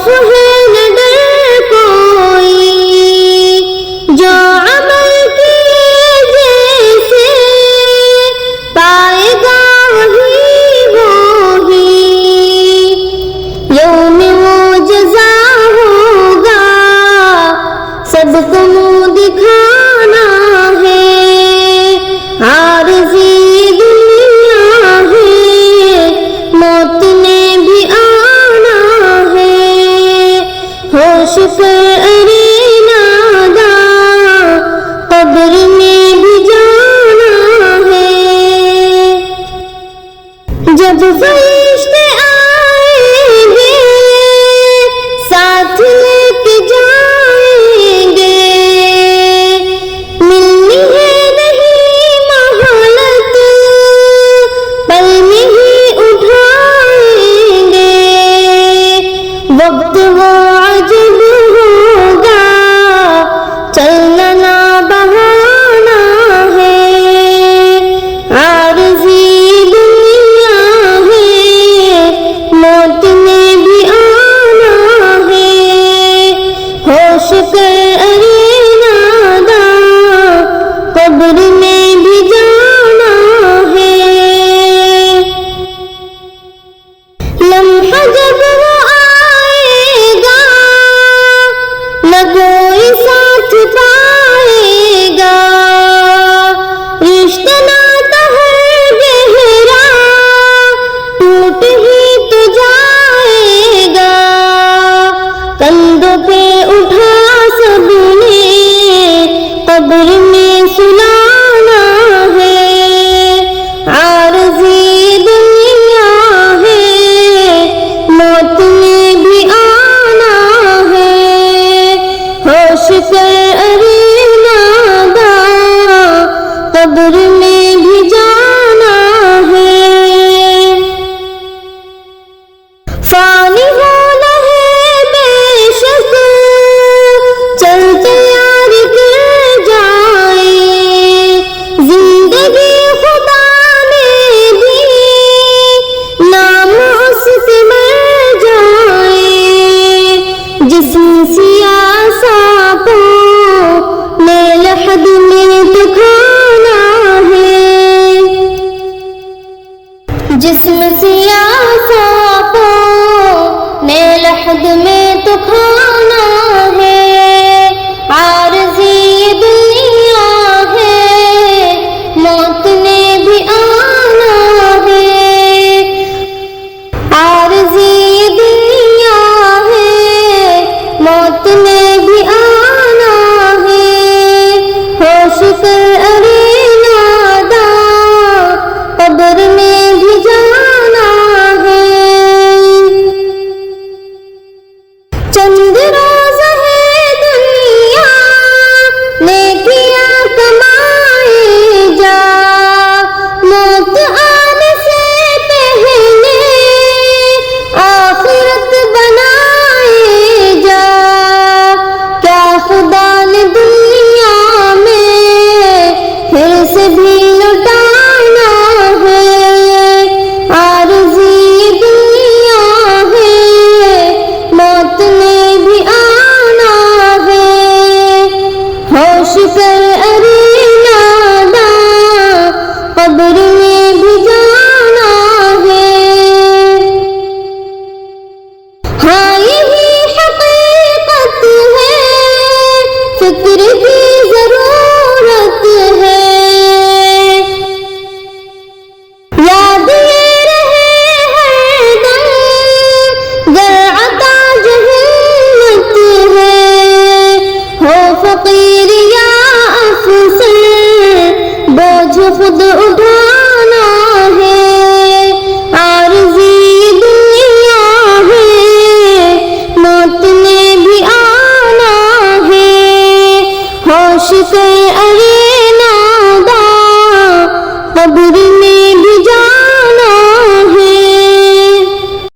خوف ہے نہ ڈر کوئی، جو عمل کیے جیسے پائے گا وہی، یوم وہ جزا ہوگا، سب کو منہ دکھانا ہے، عارضی دنیا ہے، موت نے بھی آنا ہے، ہوش کر ارے نادا، قبر میں بھی جانا ہے، جب فرشتے آئیں گے ساتھ لے کے جائیں گے، ملنی ہے نہیں مہلت، پل میں ہی اٹھائیں گے، وقت وہ